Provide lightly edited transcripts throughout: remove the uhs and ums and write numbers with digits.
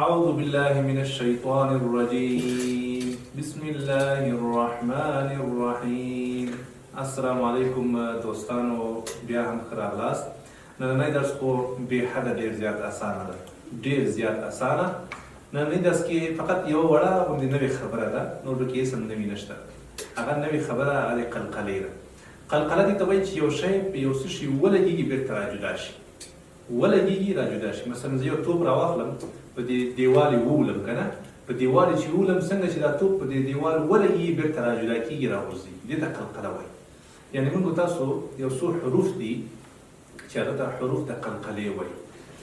أعوذ بالله من الشيطان الرجيم بسم الله الرحمن الرحيم السلام علیکم دوستانو بیا هم ښه راغلاست. نننی درس خو بېحده ډېر زیات اسانه ده، ډېر زیات اسانه. نننی درس کې فقط یوه وړه غوندې نوې خبره ده، نور پکې هېڅ هم نوي نشته. هغه نوې خبره هغه د قلقلې ده. قلقله دې ته وایي چې یو شی په یو څه شي ولګېږي بېرته راجدا شي، ولګېږي راجدا شي. مثلا زه یو توپ راواخلم په دې دیوال یې وولم که نه، په دیوال یې چې وولم څنګه چې دا توپ په دې دیوال ولګېږي بېرته راجدا کېږي راغورځي، دې ته قلقله وایي. یعنې موږ تاسو یو څو حروف دي چې هغه ته حروف د قلقلې وایي.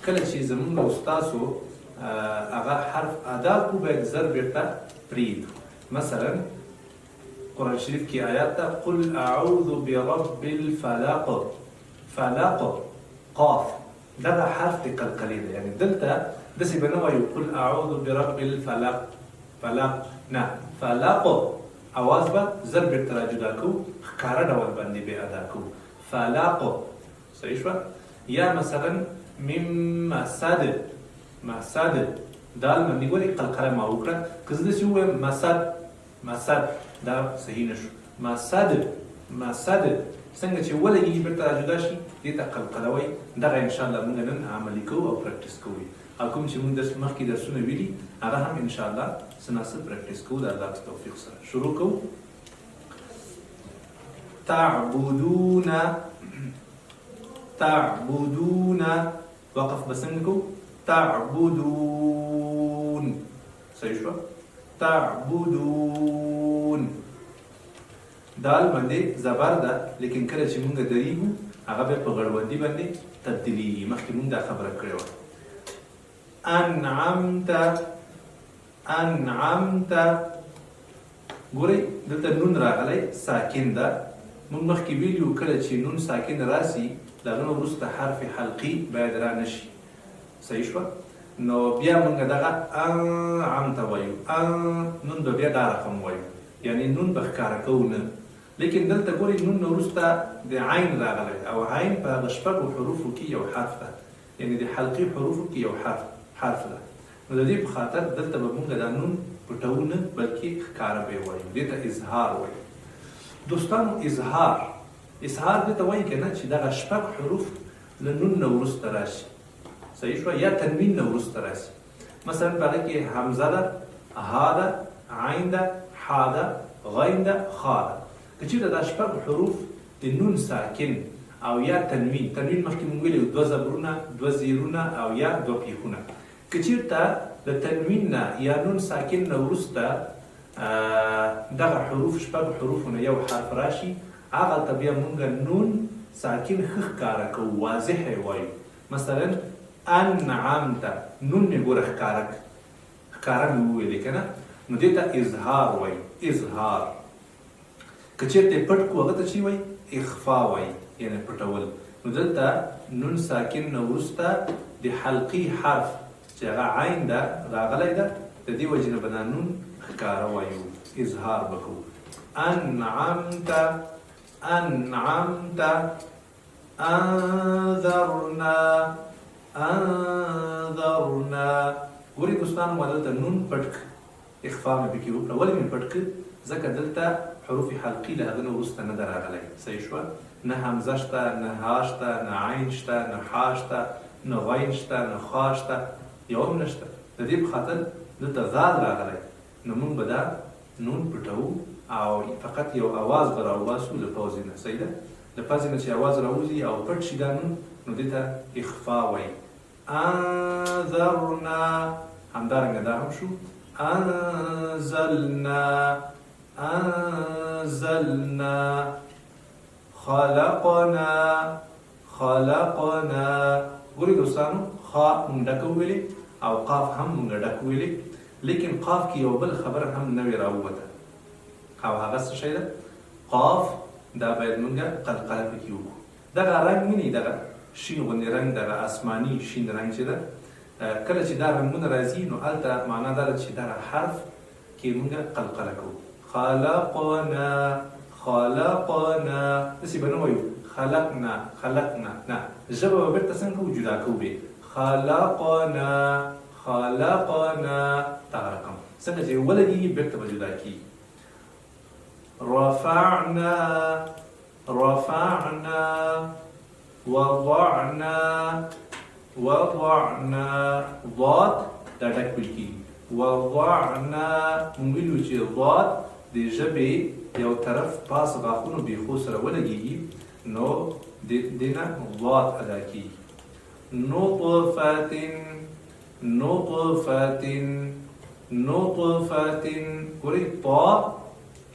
کله چې زموږ استاسو هغه حرف ادا کړو باید زر بېرته پرېږدو. مثلا قرآن شریف کې آیات ته قل اعوذ برب الفلق، فلق قاف دغه حرف د قلقلې دی. یعنې دلته داسې به نه وایو قل اعوذ برب الفلق، فلق نه، فلق اواز به زر بېرته راجدا کوو، ښکاره ډول باندې به ادا کوو. فلق صحیح شوه. یا مثلا میم مسد، مسد دال باندې ګورئ قلقله ما وکړه. که زه داسې ووایم مسد، مسد دا صحیح نه شو. مسد، مسد څنګه چې ولګېږي بېرته راجدا شي دې ته قلقله وایي. دغه انشاءالله موږ نن عملي کوو او پریکټس کوو. او کوم چې موږ مخکې درسونه ویلي هغه هم انشاءالله څه ناڅه پریکټس کوو د الله په توفیق سره. شروع کوو. تعبدون، تعبدون وقف به څنګه کوو؟ تعبدون صحیح شوه. تعبدون دال باندې زبر ده، لیکن کله چې موږ درېږو هغه بیا په غړوندي باندې تبدیلېږي. مخکې موږ دا خبره کړې وه. انعمت، انعمت ګورئ دلته نون راغلی ساکن ده. موږ مخکې ویلي وو کله چې نون ساکن راسي د هغه نه وروسته حرف حلقي باید را نشي. صحیح شوه. نو بیا موږ دغه انعمت وایو، نون به بیا دا رقم وایو، یعنې نون به ښکاره کوو نه. لیکن دلته ګورئ نون نه وروسته د عین راغلی او عین په هغه شپږو حروفو کې یو حرف ده، یعنې د حلقي حروفو کې یو حرف ده. نو د دې په خاطر دلته به موږ دا نون پټوو نه بلکې ښکاره به یې وایو. دې ته اظهار وایو. دوستانو اظهار، اظهار دې ته وایي که نه چې دغه شپږ حروف له نون نه وروسته راشي. صحیح شوه. یا تنوین نه وروسته راشي. مثلا په هغه کې حمزه ده، ها ده، عین ده، حا ده، غین ده، خا ده. که چېرته دا شپږ حروف د نون ساکن او یا تنوین، تنوین مخکې مونږ ویلي دوه زبرونه، دوه زیرونه او یا دوه پیښونه. که چېرته د تنوین نه یا نون ساکن نه وروسته دغه حروف شپږ حروفو نه یو حرف راشي هغلته بیا مونږ نون ساکن ښه ښکاره کوو، واضح یې وایو. مثلا انعمت نون مې ګوره ښکاره مې وویلې که نه، نو دې ته اظهار وایي. اظهار که چېرته یې پټ کړو هغه ته چی وایي؟ اخفا وایي، یعنې پټول. نو دلته نون ساکن نه وروسته د حلقي حرف چې هغه عین ده راغلی ده، د دې وجې نه به دا نون ښکاره وایو، اظهار به کوو. انعمت، انعمت، انذرنا، انذرنا. ګورئ دوستانو ما دلته نون پټ کړ، اخفا مې پکې وکړه. ولې مې پټ کړ؟ ځکه دلته حروف حلقي له هغه نه وروسته نه ده راغلی. صحیح شوه. نه حمزه شته، نه ها شته، نه عین شته، نه حا شته، نه غین شته، نه خا شته، یو هم نشته. د دې په خاطر دلته ذال راغلی. نو موږ به دا نون پټوو او فقط یو اواز به راوباسو له پوځې نه. صحیح ده. له پوځې نه چې اواز راوځي او پټ شي دا نون، نو دې ته اخفا وایي. انذرنا همدارنګه دا هم شو. انزلنا، انزلنا، خلقنا، خلقنا. ګورئ دوستانو خا مونږ ډکه وویلې او قاف هم مونږ ډک وویلې، لیکن قاف کې یو بل خبره هم نوې راووته او هغه څه شی ده؟ قاف دا باید مونږ قلقله پکې وکړو. دغه رنګ وینئ، دغه شین غوندې رنګ، دغه آسماني شین رنګ چې ده، کله چې دا رنګونه راځي نو هلته معنا دا ده چې دغه حرف کې مونږ قلقله کوو. خلقنا، خلقنا. داسې به نه وایو خلقنا، خلقنا، نه، ژبه به بېرته څنګه کوو؟ جدا کوو به. خلقنا، خلقنا تغرقم څنګه چې ولګي بیرته به جدا کیږي. رفعنا رفعنا وضعنا وضعنا ضاد دا ډک ویل کیږي. وضعنا موږ ویلو چې ضاد د ژبې یو طرف پاس غاښونو بیخو سره ولګېږي نو دینه ضاد ادا کیږي. نطفة نطفة نطفة ګورئ طا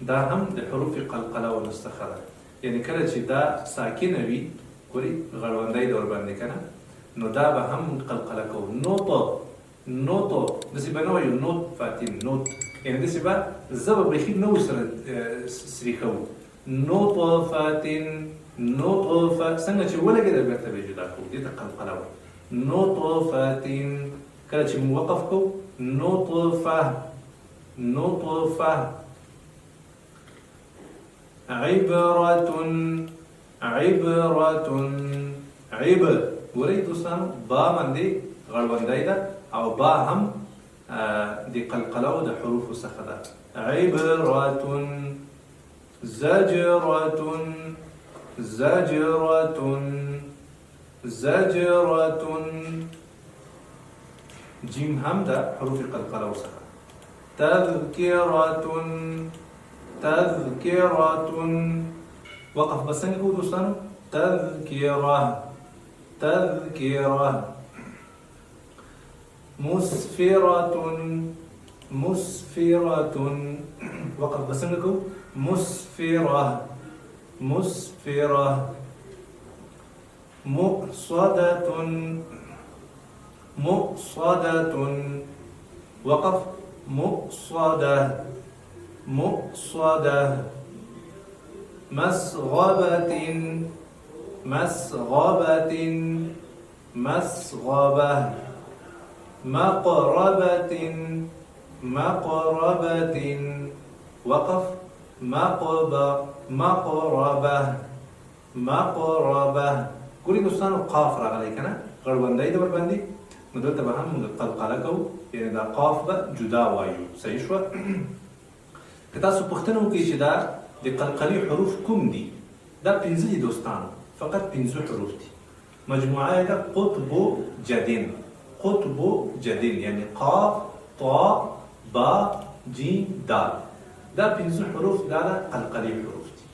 دا هم د حروف قلقله و نستخه ده، یعنی کله چې دا ساکنه وي ګورئ غړوندی د ورباندې کنه نو دا به هم قلقله کوو. نطق نطق داسې به نه وایو نطفة نط یعنی داسې به زه به بیخي نه ورسره سریښوو. نطفة نطفة څنګه چې ولګېده بېرته به یې جدا کوو، دې ته قلقله وایي. نطفة کله چې مو وقف کوو نطفة نطفة. عبرة عبرة عب ګورئ دوستانو با باندې غړوندی ده او با هم د قلقلو د حروفو څخه ده. عبرة زجرة زجرة زجرة جیم هم ده حروف قلقلو څخه. تذکرة تذکرة وقف بس څنګه کوو دوستانو؟ تذکرة تذکرة. مسفرة مسفرة وقف بس څنګه کوو؟ مسفرة مسفرة. مؤصدة مؤصدة وقف مؤصدة مؤصدة. مسغبة مسغبة مسغبة. مقربة مقربة وقف مقبر مقربة مقربة. ګورئ دوستانو قاف راغلی که نه غړوندی د ورباندې نو دلته به هم موږ قلقله کوو، یعنې دا قاف به جدا وایو. صحیح شوه؟ که تاسو پوښتنه وکړئ چې دا د قلقلي حروف کوم دي، دا 5 دي دوستانو، فقط 5 حروف دي. مجموعه یې ده قطب جدین قطب جدین، یعنی قاف طا با جیم دال. دا 5 حروف دا قلقلي حروف دي.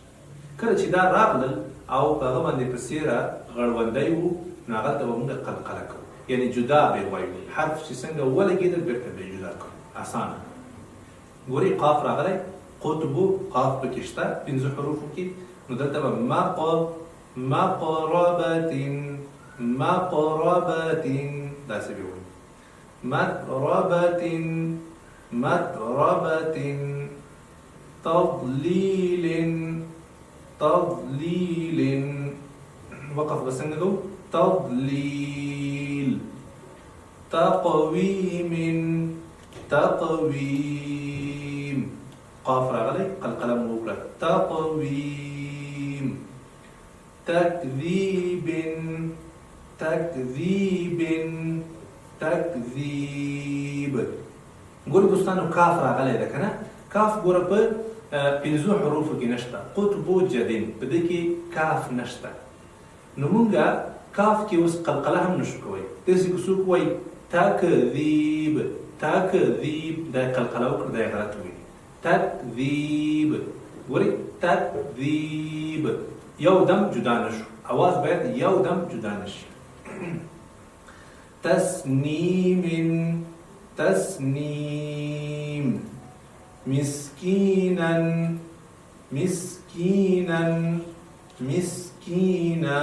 کله چې دا راغلل او په هغه باندې په څېره غړوندی و نو هغلته به موږ قلقله کوو، یعنی جدا به یې وایو. حرف چې څنګه ولګېدل بېرته به یې جدا کوو. اسانه. ګورئ قاف راغلی قطب قاف پکې شته 5 حروفو کې نو دلته به مقربة مقربة داسې به وایو. مقربة مقربة. تضليل تضليل وقف بس څنګه کوو؟ تضليل. تقويم تقويم قاف راغلی قلقله مو وکړه. تقويم. تكذيب تكذيب تكذيب. ګورئ دوستانو کاف راغلی ده که نه؟ کاف ګوره په 5 حروفو کې نشته. قطب جدین په دې کې کاف نشته نو مونږ کاف کې اوس قلقله هم نشو کوی. داسې که څوک وایي تکذیب تکذیب دا قلقله وکړه دا یې غلط وایي. تکذیب ګورئ تکذیب یو دم جدا نشو، اواز باید یو دم جدا نشي. تسنیم تسنیم. مسكينا مسكينا مسكينا.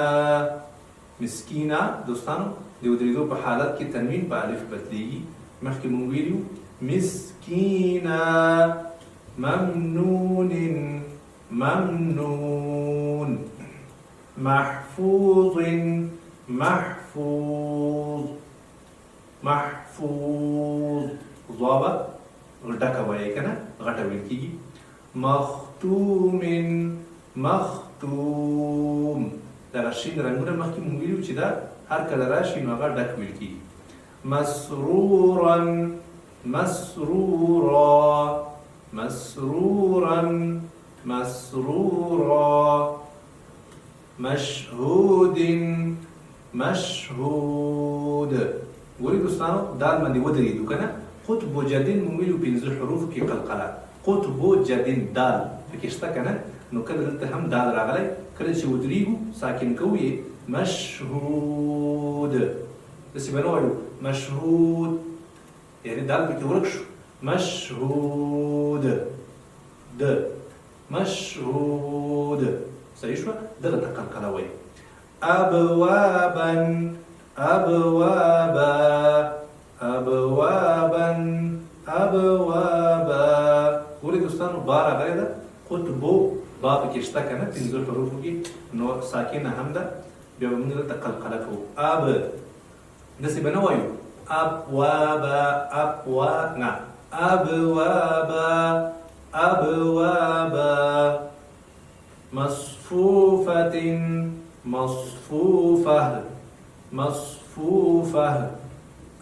مسكينا دوستانو د ودرېدو په حالت کې تنوین په الف بدلیږي. مخکې مونږ ویلو مسكينا. ممنون ممنون. محفوظ محفوظ محفوظ. ضابط ډکه وایي که نه غټه ویل کېږي. مختوم مختوم. دغه شین رنګونه مخکې مونږ ویلو چې دا هر کله راشي نو هغه ډک ویل کېږي. مسرورا مسرورا مسرورا مسرورا مشهود مشهود. ګورئ دوستانو دال باندې ودرېدو کنه. قطب جدین موږ ویلو 15 حروف کې قلقله. قطب جدین دال پکې شته کنه. نو کله دلته هم دال راغلی، کله چې ودرېږو ساکن کوو یې مشهود. داسې به نه وایو مشهود، یعنې دال پکې ورک شو. مشهود د مشهود صحیح شوه. دغه ته قلقله وایي. أبوابا أبوابا أبوابا أبوابا. ګورئ دوستانو با راغلی ده، قطبو با پکې شته که نه 15 حروفو کې، نو ساکنه هم ده، بیا به موږ دلته قلقله کوو. اب داسې به نه وایو ابوابا ابوا نه، ابوابا ابوابا. مصفوفة مصفوفة مصفوفة.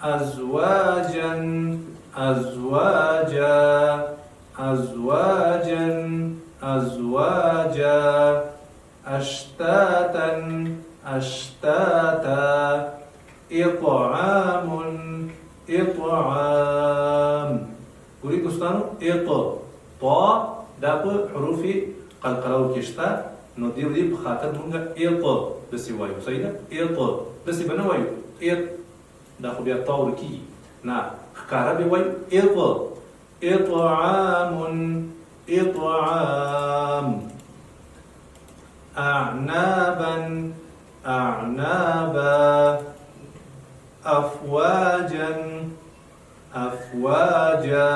أزواجا أزواجا أزواجا أزواجا. أشتاتا أشتاتا. إطعام إطعام. ګورئ دوستانو طا دا په حروف قلقلو کې شته، نو دې په خاطر مونږ داسې وایو. صحیح ده؟ داسې به نه وایو دا خو بیا تا ورکېږي، نه ښکاره به وایو إطعام إطعام. أعنابا أعنابا. أفواجا أفواجا.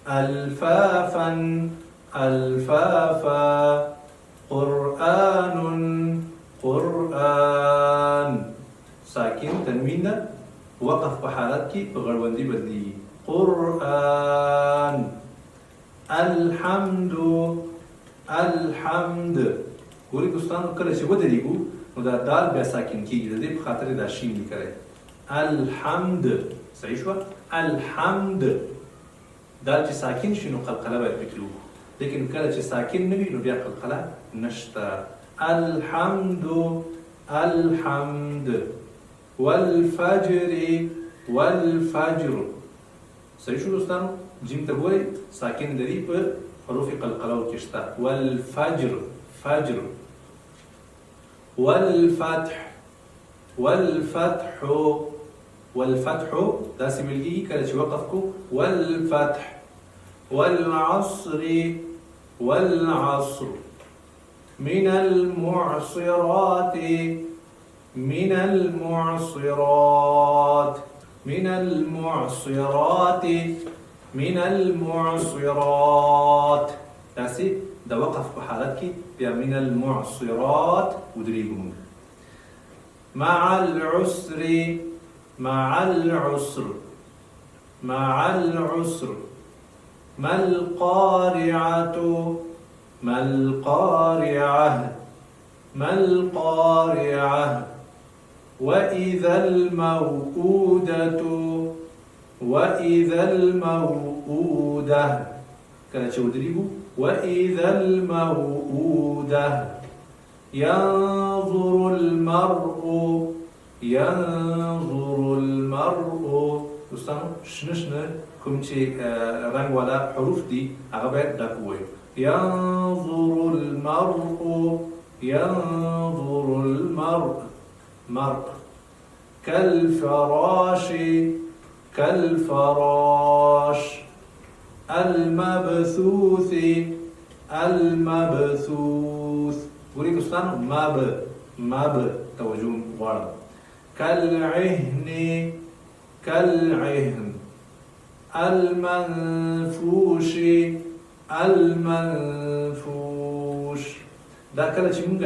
ألفافا ألفافا. قرآن قرآن. ساکن تنوین ده، وقف په حالت کې په غړوندي بدلیږي. قرآن. الحمد الحمد. ګورئ دوستانو کله چې ودرېږو نو دا دال بیا ساکن کېږي، د دې په خاطر دا شین لیکلی. الحمد صحیح شوه. الحمد دال چې ساکن شي نو قلقله باید پکې وکړو، لیکن کله چې ساکن نه وي نو بیا قلقله نشته. الحمد الحمد. والفجر والفجر. صحیح شو دوستانو. جیم ته ګورئ ساکن لري په حروف قلقلو کې شته. والفجر فجر. والفتح والفتح والفتح داسې ویل کېږي کله چې وقف کو. والفتح. والعصر والعصر. من المعصرات من المعصرات من المعصرات من المعصرات. داسې د وقف په حالت کې بیا من المعصرات ودرېږو. مع العسر مع العسر مع العسر. ما القارعة ما القارعة ما القارعة. وإذا الموءودة وإذا الموءودة. کله چې ودرېږو وإذا الموءودة. ينظر المرء ينظر المرء. دوستانو شنه شنه کوم چې رنګ والا حروف دي هغه باید ډک ووایو. ينظر المرء ينظر المرء مرء. كالفراش كالفراش. المبثوث المبثوث. ګورئ دوستانو مب توجه غواړم. كالعهن كالعهن. المنفوش المنفوش. دا کله چې موږ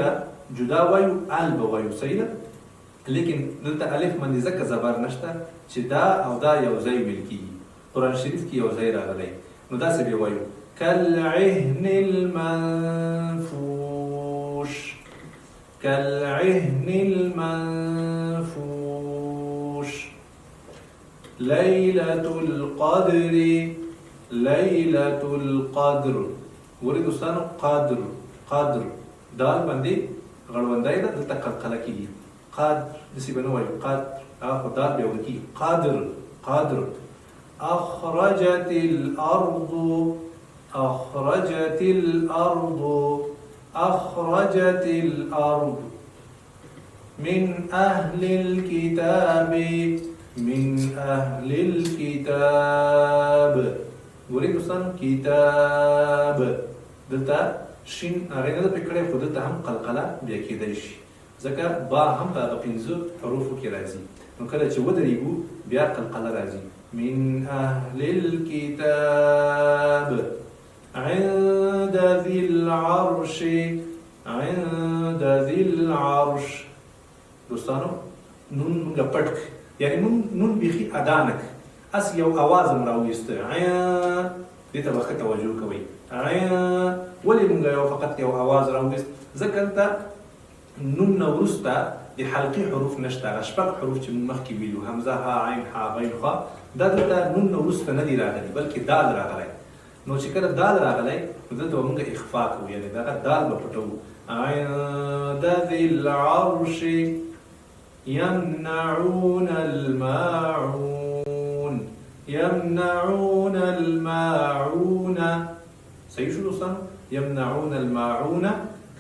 جدا وایو ال به وایو. صحیح ده؟ لیکن دلته الف باندې ځکه زبر نشته چې دا او دا یو ځای ویل کېږي. قرآن شریف کې یو ځای راغلی، نو داسې به وایو كالعهن المنفوش كالعهن المنفوش. ليلة القدر ليلة القدر ګورئ دوستانو قدر قدر دال باندې غړوندای ده دلته قلقله کېږي قدر داسې به نه وایو قدر هغه خو دال بیا ورکېږي قدر قدر أخرجت الأرض أخرجت الأرض أخرجت الأرض من أهل الكتاب من أهل الكتاب ګورئ دوستانو کتاب دلته شین هغې نه ده پرې کړی خو دلته هم قلقله بیا کېدی شي ځکه با هم په هغه 5 حروفو کې راځي نو کله چې ودرېږو بیا قلقله راځي من أهل الكتاب عند ذي العرش عند ذي العرش دوستانو نون مونږه پټ یعنی نون بیخي ادا نه اس یو اواز هم راویسته دې ته به ښه توجه کوئ ولې مونږ یو فقط یو اواز راویست ځکه هلته نون نه وروسته د حلقي حروف نشته هغه شپږ حروف چې مونږ مخکې ویلو همزه ها عین ها غین خا دا دلته نون نه وروسته نه دي راغلي بلکې دال راغلی نو چې کله دال راغلی نو دلته به مونږ اخفا کوو یعنې دغه دال به پټوو عند ذي العرش يمنعون الماعون يمنعون الماعون صحیح شو دوستانو يمنعون الماعون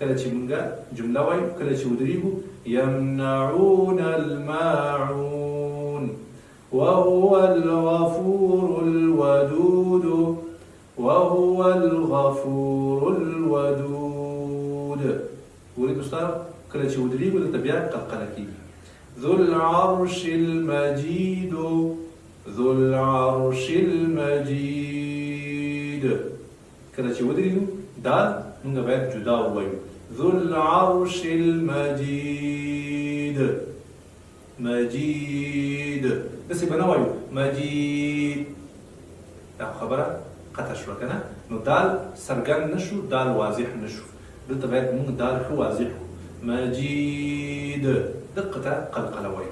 کله چې مونږه جمله وایو کله چې ودرېږو يمنعون الماعون وهو الغفور الودود وهو الغفور الودود ګورئ دوستانو کله چې ودرېږو دلته بیا قلقله کېږي ذو العرش المجيد ذو العرش المجيد کله چې ودرېږو دال مونږ باید جدا ووایو ذو العرش المجيد مجيد داسې به نه وایو مجيد دا خبره قطع شوه که نه نو دال څرګند نه شو دال واضح نه شو دلته باید مونږ دال ښه واضح کړو مجيد دقة قلقلة وي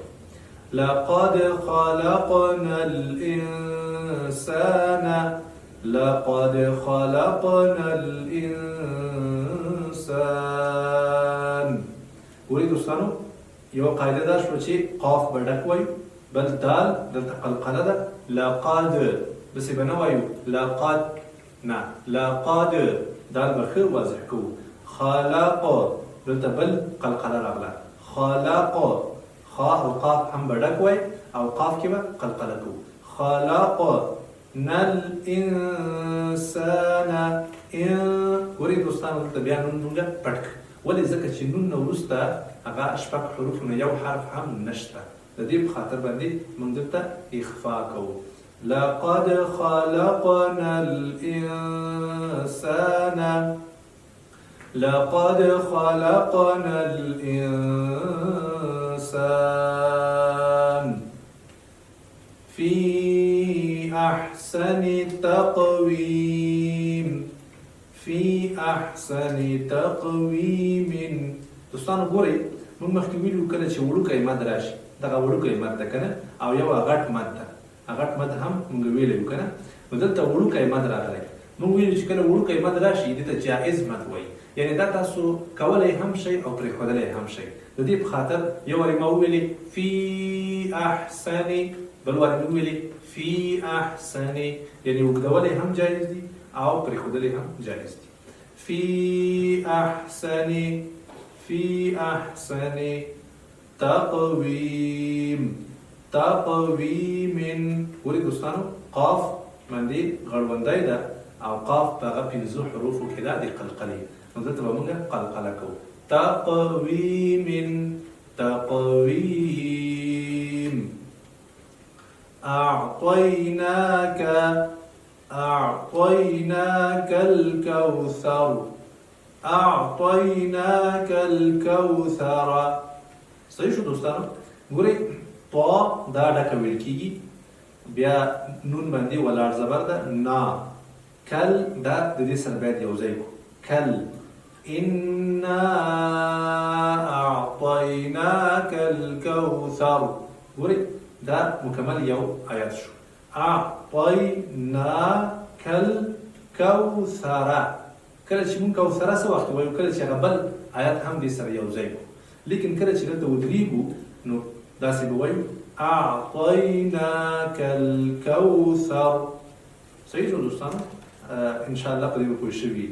لقد خلقنا الإنسان لقد خلقنا الإنسان ګورئ دوستانو یو قاعده دا شوه چې قاف به ډک وایو بل دال دلته قلقله ده لقد داسې به نه وایو لقد نه لقد دال به ښه واضح کوو خلق دلته بل قلقله راغله خلق خا او قاف هم به ډک وای او قاف کې به قلقله کوو خلقنا الانسان ګورئ دوستانو دلته بیا نون مونږه پټ ولې ځکه چې نون نه وروسته هغه شپږ حروف نه یو حرف هم نشته د دې په خاطر باندې مونږ دلته اخفا کوو لقد خلقنا الانسان لقد خلقنا الإنسان في أحسن تقويم في أحسن تقويم دوستانو ګورئ موږ مخکې ویلو کله چې وړوکی مد راشي دغه وړوکی مد ده که نه او یو غټ مد ده غټ مد هم موږ ویلی وو که نه نو دلته وړوکی مد راغلی موږ ویلو چې کله وړوکی مد راشي دې ته جائز مد وایي یعنی دا تاسو کولی هم شئ او پرېښودلی هم شئ د دې په خاطر یو وارې ما وویلې فی احسن بل وارې مې وویلې فی احسن یعنی اوږدولی هم جایز دي او پرېښودلی هم جایز دي فی احسن تقویم تقویم ګورئ دوستانو قاف باندې غړوندی ده او قاف په هغه 5 حروفو کې ده د قلقلې نو دلته به مونږ قلقله کوو تقویم تقویم أعطيناك الكوثر أعطيناك الكوثر صحیح شو دوستانو ګورئ طا دا ډکه ویل کېږي بیا نون باندې ولاړ زبر ده نا کل دا د دې سره باید یو ځای کړو کل إنا أعطيناك الكوثر ګورئ دا مکمل یو آیات شو. اعطیناک الکوثر. کله چې موږ کوثره څه وخت وایو؟ کله چې هغه بل آیات هم دې سره یو ځای کړو. لیکن کله چې دلته ودرېږو نو داسې به وایو اعطیناک الکوثر. صحیح شو دوستانو؟ ان شاء الله په دې به پوه شوي.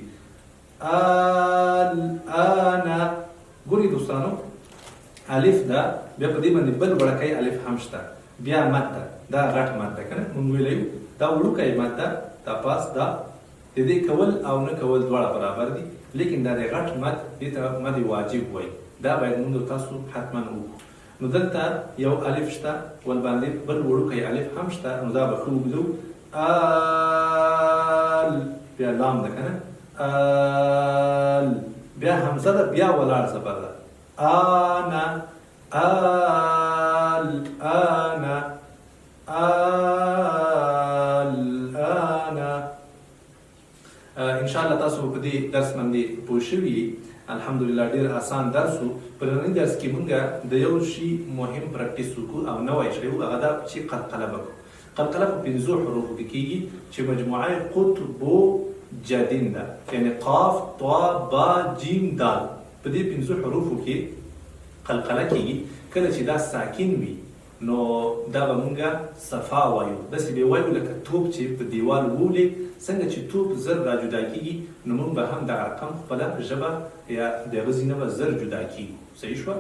الآن ګورئ دوستانو، الف ده بیا په دې باندې بل وړوکی الف هم شته، بیا مد ده، دا غټ مد ده که نه؟ مونږ ویلی یو دا وړوکی مد ده، دا پاس دا د دې کول او نه کول دواړه برابر دي، لیکن دا د غټ مد دې ته مد واجب وایي. دا باید مونږ تاسو حتما وکړو. نو دلته یو الف شته، ول باندې بل وړوکی الف هم شته، نو دا به ښه اوږدو. بیا لام ده که نه؟ بیا همزه ده، بیا ولاړ زبر ده. آنا الآن الآن. ان شاء الله تاسو په دې درس باندې پوه شوي. الحمدلله ډېر آسان درس و. په ننني درس کې مونږ د یو شي مهم پریکټیس وکړو او نوی شی و، هغه دا چې قلقله به کړو. قلقله په 5 حروفو کې کېږي چې مجموعه قطبو جدین ده، یعنی قاف طا با جیم دال. په دې 5 حروفو کې قلقله کېږي. کله چې دا ساکن وي نو دا به مونږ صفا وایو. داسې به وایو لکه توپ چې په دیوال وولې، څنګه چې توپ زر را جدا کېږي نو مونږ به هم دغه رقم خپله ژبه یا د هغه ځینه به زر جدا کېږو. صحیح شوه؟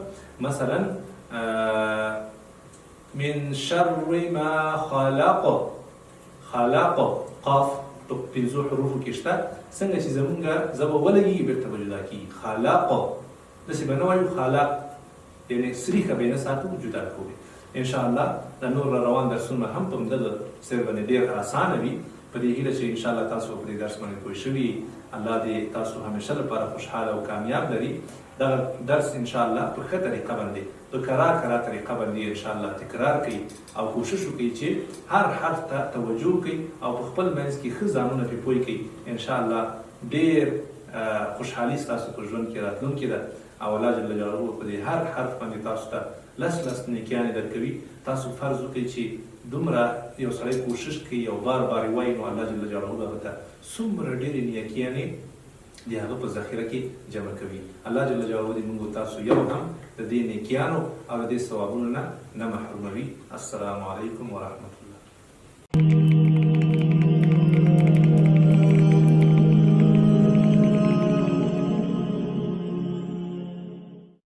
مثلا من شر ما خلق. خلق قاف په 5 حروفو کې شته، څنګه چې زمونږ ژبه ولګېږي بېرته به جدا کېږي. خلق داسې به نه وایو خلق، یعنې سریښه به یې نه ساتو، جدا کوو. انشاءالله د نور را روان درسونه هم په همدغه څیر باندې ډېر اسانه وي. په دې هیله چې انشاءالله تاسو په دې درس باندې پوه شوي. الله دې تاسو همیشه لپاره خوشحاله او کامیاب لري. دغه درس انشاءالله په ښه طریقه باندې په کرار طریقه باندې انشاءالله تکرار کوي او کوشش وکړي چې هر حرف ته توجه کوي او په خپل منځ کې ښه ځانونه پرې پوه کوي. انشاءالله ډېر خوشحالي ستاسو په ژوند کې راتلونکې ده او الله جل جلاله په دې هر حرف باندې تاسو ته لس نیکیانې درکوي. تاسو فرض وکړئ چې دومره یو سړی کوشش کوي او بار بار وایي نو الله جل جلاله هغه ته څومره ډېرې نیکیانې د هغه په ذخیره کې جمع کوي. الله جل جلاله دې موږ تاسو یو هم د دې نیکیانو او د دې ثوابونو نه محروموي. السلام علیکم ورحمة الله.